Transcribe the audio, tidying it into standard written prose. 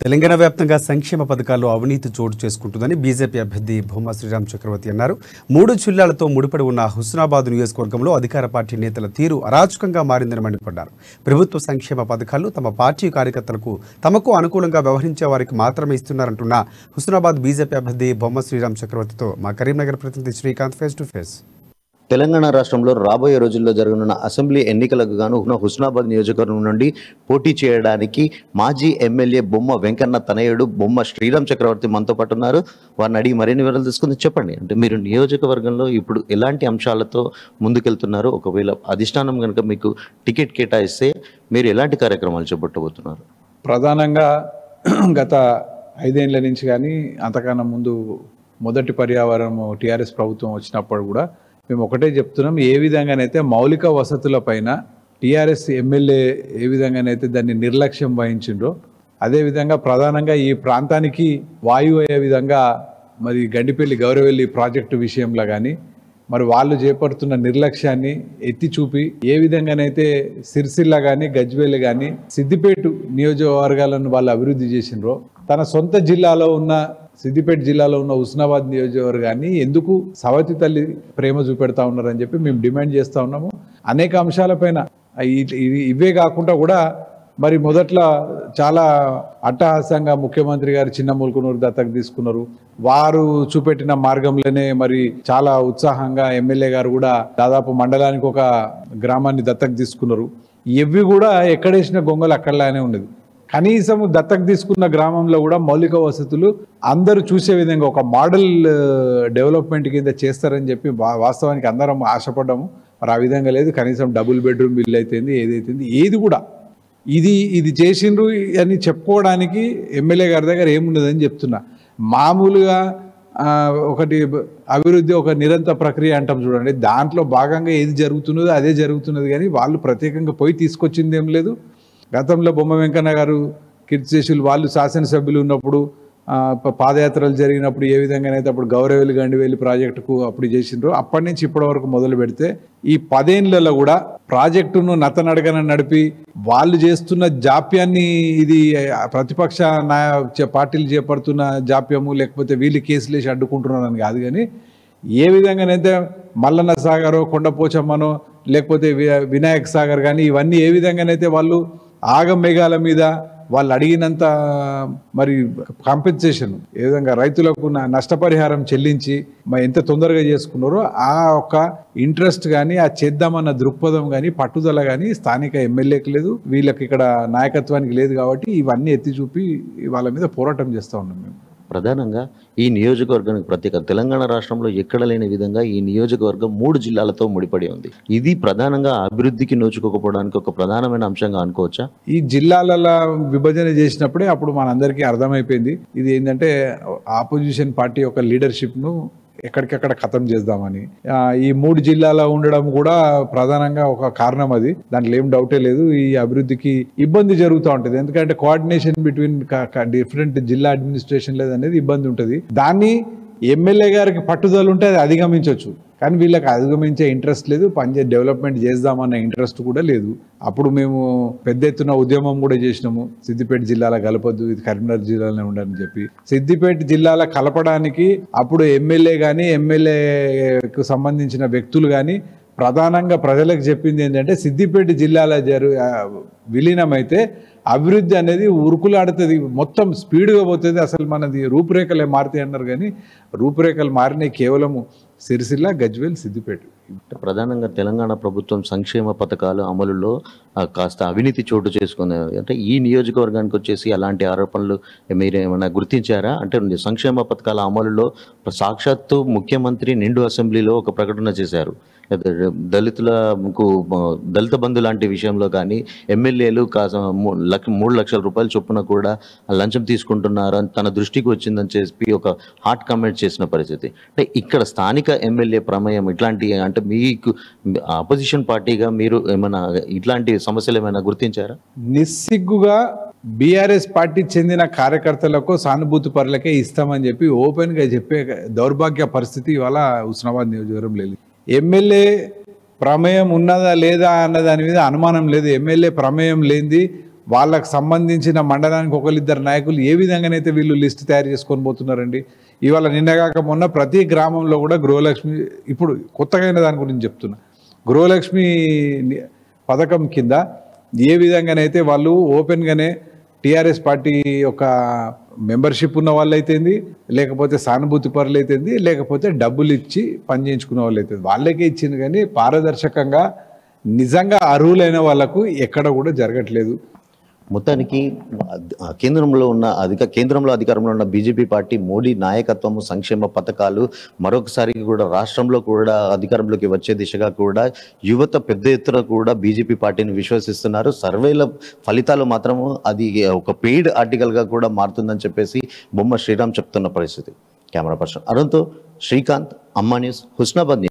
తెలంగాణ వ్యాప్తంగా సంక్షేమ పథకాల్లో అవినీతి చోటు చేసుకుంటుందని బీజేపీ అభ్యర్థి భూమా శ్రీరామ్ చక్రవర్తి అన్నారు. 3 జిల్లాలతో ముడిపడి ఉన్న హుస్నాబాద్ నియోజకవర్గంలో అధికార పార్టీ నేతల తీరు అరాచకంగా మారిందని మండిపడ్డారు. ప్రభుత్వ సంక్షేమ పథకాలు తమ పార్టీ కార్యకర్తలకు తమకు అనుకూలంగా వ్యవహరించే వారికి మాత్రమే ఇస్తున్నారంటున్న హుస్నాబాద్ బీజేపీ అభ్యర్థి భూమా శ్రీరామ్ చక్రవర్తితో మా కరీంనగర్ ప్రతినిధి Srikanth face to face. Telangana రాష్ట్రంలో రాబోయే రోజుల్లో జరగనున్న అసెంబ్లీ ఎన్నికలకు గాను హుస్నాబాద్ నియోజకవర్గం నుండి పోటీ చేయడానికి మాజీ ఎమ్మెల్యే బొమ్మ వెంకన్న తనయుడు బొమ్మ శ్రీరామ్ చక్రవర్తి మనతో పాటు ఉన్నారు. వారిని అడిగి మరిన్ని వివరాలు తీసుకుంది. చెప్పండి, అంటే మీరు నియోజకవర్గంలో ఇప్పుడు ఎలాంటి అంశాలతో ముందుకెళ్తున్నారు? ఒకవేళ అధిష్టానం కనుక మీకు టికెట్ కేటాయిస్తే మీరు ఎలాంటి కార్యక్రమాలు చేపట్టబోతున్నారు? ప్రధానంగా గత 5 ఏళ్ల నుంచి కానీ అంతకన్నా ముందు మొదటి పర్యావరణం టీఆర్ఎస్ ప్రభుత్వం వచ్చినప్పుడు కూడా మేము ఒకటే చెప్తున్నాం, ఏ విధంగానైతే మౌలిక వసతుల పైన టీఆర్ఎస్ ఎమ్మెల్యే ఏ విధంగానైతే దాన్ని నిర్లక్ష్యం వహించిండ్రో అదేవిధంగా ప్రధానంగా ఈ ప్రాంతానికి వాయువు అయ్యే విధంగా మరి గండిపల్లి గౌరవెల్లి ప్రాజెక్టు విషయంలో కానీ మరి వాళ్ళు చేపడుతున్న నిర్లక్ష్యాన్ని ఎత్తి చూపి ఏ విధంగానైతే సిరిసిల్ల కానీ గజ్వేల్ కానీ సిద్దిపేట నియోజకవర్గాలను వాళ్ళు అభివృద్ధి చేసిండ్రో తన సొంత జిల్లాలో ఉన్న సిద్దిపేట జిల్లాలో ఉన్న హుస్నాబాద్ నియోజకవర్గాన్ని ఎందుకు సవతి తల్లి ప్రేమ చూపెడతా ఉన్నారని చెప్పి మేము డిమాండ్ చేస్తూ ఉన్నాము. అనేక అంశాలపైన ఇవే కాకుండా కూడా మరి మొదట్లో చాలా అట్టహాసంగా ముఖ్యమంత్రి గారు చిన్న ముల్కునూరు దత్తకు తీసుకున్నారు. వారు చూపెట్టిన మార్గంలోనే మరి చాలా ఉత్సాహంగా ఎమ్మెల్యే గారు కూడా దాదాపు మండలానికి ఒక గ్రామాన్ని దత్తకు తీసుకున్నారు. ఇవి కూడా ఎక్కడేసిన గొంగలు అక్కడలానే ఉన్నది. కనీసం దత్తకు తీసుకున్న గ్రామంలో కూడా మౌలిక వసతులు అందరూ చూసే విధంగా ఒక మోడల్ డెవలప్మెంట్ కింద చేస్తారని చెప్పి వాస్తవానికి అందరం ఆశపడ్డాము. మరి ఆ విధంగా లేదు. కనీసం డబుల్ బెడ్రూమ్ ఇల్లు అయితేంది ఏదైతుంది ఏది కూడా ఇది చేసిండ్రు అని చెప్పుకోవడానికి ఎమ్మెల్యే గారి దగ్గర ఏమున్నదని చెప్తున్నా. మామూలుగా ఒకటి అభివృద్ధి ఒక నిరంతర ప్రక్రియ అంటాం చూడండి, దాంట్లో భాగంగా ఏది జరుగుతున్నదో అదే జరుగుతున్నది. కానీ వాళ్ళు ప్రత్యేకంగా పోయి తీసుకొచ్చింది ఏం లేదు. గతంలో బొమ్మ వెంకన్న గారు కీర్తిశేషులు వాళ్ళు శాసనసభ్యులు ఉన్నప్పుడు పాదయాత్రలు జరిగినప్పుడు ఏ విధంగానైతే అప్పుడు గౌరవేలు గండివేలి ప్రాజెక్టుకు అప్పుడు చేసిండ్రో అప్పటి నుంచి ఇప్పటి వరకు మొదలు పెడితే ఈ 10 ఏళ్లలో కూడా ప్రాజెక్టును నత్తనడగన నడిపి వాళ్ళు చేస్తున్న జాప్యాన్ని ఇది ప్రతిపక్ష పార్టీలు చేపడుతున్న జాప్యము లేకపోతే వీళ్ళు కేసులు వేసి అడ్డుకుంటున్నారని కాదు. కానీ ఏ విధంగానైతే మల్లన్న సాగరో కొండపోచమ్మనో లేకపోతే వినాయక్ సాగర్ కానీ ఇవన్నీ ఏ విధంగానైతే వాళ్ళు ఆగమేఘాల మీద వాళ్ళు అడిగినంత మరి కాంపెన్సేషన్ ఏ విధంగా రైతులకు నష్టపరిహారం చెల్లించి మరి ఎంత తొందరగా చేసుకున్నారో ఆ ఒక్క ఇంట్రెస్ట్ కానీ ఆ చేద్దామన్న దృక్పథం కానీ పట్టుదల కానీ స్థానిక ఎమ్మెల్యేకి లేదు, వీళ్ళకి ఇక్కడ నాయకత్వానికి లేదు. కాబట్టి ఇవన్నీ ఎత్తి చూపి వాళ్ళ మీద పోరాటం చేస్తూ ఉన్నాం మేము. ప్రధానంగా ఈ నియోజకవర్గానికి ప్రత్యేక తెలంగాణ రాష్ట్రంలో ఎక్కడ లేని విధంగా ఈ నియోజకవర్గం 3 జిల్లాలతో ముడిపడి ఉంది. ఇది ప్రధానంగా అభివృద్ధికి నోచుకోకపోవడానికి ఒక ప్రధానమైన అంశంగా అనుకోవచ్చా? ఈ జిల్లాల విభజన చేసినప్పుడే అప్పుడు మనందరికీ అర్థమైపోయింది ఇది ఏంటంటే ఆపోజిషన్ పార్టీ యొక్క లీడర్షిప్ను ఎక్కడికక్కడ ఖతం చేద్దామని. ఈ 3 జిల్లాలో ఉండడం కూడా ప్రధానంగా ఒక కారణం. అది దాంట్లో ఏం డౌటే లేదు. ఈ అభివృద్ధికి ఇబ్బంది జరుగుతూ ఉంటుంది. ఎందుకంటే కోఆర్డినేషన్ బిట్వీన్ డిఫరెంట్ జిల్లా అడ్మినిస్ట్రేషన్ లేదనేది ఇబ్బంది ఉంటుంది. దాన్ని ఎమ్మెల్యే గారికి పట్టుదల ఉంటే అది అధిగమించవచ్చు. కానీ వీళ్ళకి అధిగమించే ఇంట్రెస్ట్ లేదు, డెవలప్మెంట్ చేద్దామన్న ఇంట్రెస్ట్ కూడా లేదు. అప్పుడు మేము పెద్ద ఎత్తున ఉద్యమం కూడా చేసినాము. సిద్దిపేట జిల్లాలో కలపద్దు, ఇది కరీంనగర్ జిల్లాలోనే ఉండని చెప్పి సిద్దిపేట జిల్లాలో కలపడానికి అప్పుడు ఎమ్మెల్యే కానీ ఎమ్మెల్యేకు సంబంధించిన వ్యక్తులు కానీ ప్రధానంగా ప్రజలకు చెప్పింది ఏంటంటే సిద్దిపేట జిల్లాలో విలీనమైతే అభివృద్ధి అనేది ఉరుకులాడుతుంది, మొత్తం స్పీడ్గా పోతుంది, అసలు మనది రూపురేఖలే మారుతాయి అన్నారు. కానీ రూపురేఖలు మారినాయి కేవలం సిరిసిల్ల గజ్వేల్ సిద్దిపేట. ప్రధానంగా తెలంగాణ ప్రభుత్వం సంక్షేమ పథకాలు అమలులో కాస్త అవినీతి చోటు చేసుకుంది. అంటే ఈ నియోజకవర్గానికి వచ్చేసి అలాంటి ఆరోపణలు మీరు ఏమైనా గుర్తించారా? అంటే సంక్షేమ పథకాల అమలులో సాక్షాత్తు ముఖ్యమంత్రి నిండు అసెంబ్లీలో ఒక ప్రకటన చేశారు. దళిత బంధు లాంటి విషయంలో కానీ ఎమ్మెల్యేలు 3 లక్షల రూపాయల చొప్పున కూడా లంచం తీసుకుంటున్నారు అని తన దృష్టికి వచ్చిందని చెప్పి ఒక హాట్ కామెంట్ చేసిన పరిస్థితి. అంటే ఇక్కడ స్థానిక ఎమ్మెల్యే ప్రమేయం ఇట్లాంటి, అంటే మీకు అపోజిషన్ పార్టీగా మీరు ఏమైనా ఇట్లాంటి సమస్యలు ఏమైనా గుర్తించారా? నిస్సిగ్గుగా బీఆర్ఎస్ పార్టీ చెందిన కార్యకర్తలకు సానుభూతి పరులకే ఇస్తామని చెప్పి ఓపెన్గా చెప్పే దౌర్భాగ్య పరిస్థితి ఇవాళ హుస్నాబాద్ నియోజకవర్గం లేదు. ఎమ్మెల్యే ప్రమేయం ఉన్నదా లేదా అన్న దాని మీద అనుమానం లేదు. ఎమ్మెల్యే ప్రమేయం లేనిది వాళ్ళకు సంబంధించిన మండలానికి ఒకరిద్దరు నాయకులు ఏ విధంగానైతే వీళ్ళు లిస్ట్ తయారు చేసుకొని పోతున్నారండి. ఇవాళ నిన్నగాక మొన్న ప్రతి గ్రామంలో కూడా గృహలక్ష్మి, ఇప్పుడు కొత్తగా అయిన దాని గురించి చెప్తున్నా, గృహలక్ష్మి పథకం కింద ఏ విధంగానైతే వాళ్ళు ఓపెన్గానే టీఆర్ఎస్ పార్టీ యొక్క మెంబర్షిప్ ఉన్న వాళ్ళు అయితేంది, లేకపోతే సానుభూతి పరులు అయితేంది, లేకపోతే డబ్బులు ఇచ్చి పని చేయించుకునే వాళ్ళు అయితే వాళ్ళకే ఇచ్చింది, కానీ పారదర్శకంగా నిజంగా అర్హులైన వాళ్ళకు ఎక్కడ కూడా జరగట్లేదు. మొత్తానికి కేంద్రంలో అధికారంలో ఉన్న బీజేపీ పార్టీ మోడీ నాయకత్వము, సంక్షేమ పథకాలు మరొకసారి కూడా రాష్ట్రంలో కూడా అధికారంలోకి వచ్చే దిశగా కూడా యువత పెద్ద ఎత్తున కూడా బీజేపీ పార్టీని విశ్వసిస్తున్నారు. సర్వేల ఫలితాలు మాత్రము అది ఒక పెయిడ్ ఆర్టికల్గా కూడా మారుతుందని చెప్పేసి బొమ్మ శ్రీరామ్ చెప్తున్న పరిస్థితి. కెమెరా పర్సన్ అరుణ్తో శ్రీకాంత్, అమ్మా న్యూస్, హుస్నాబాద్.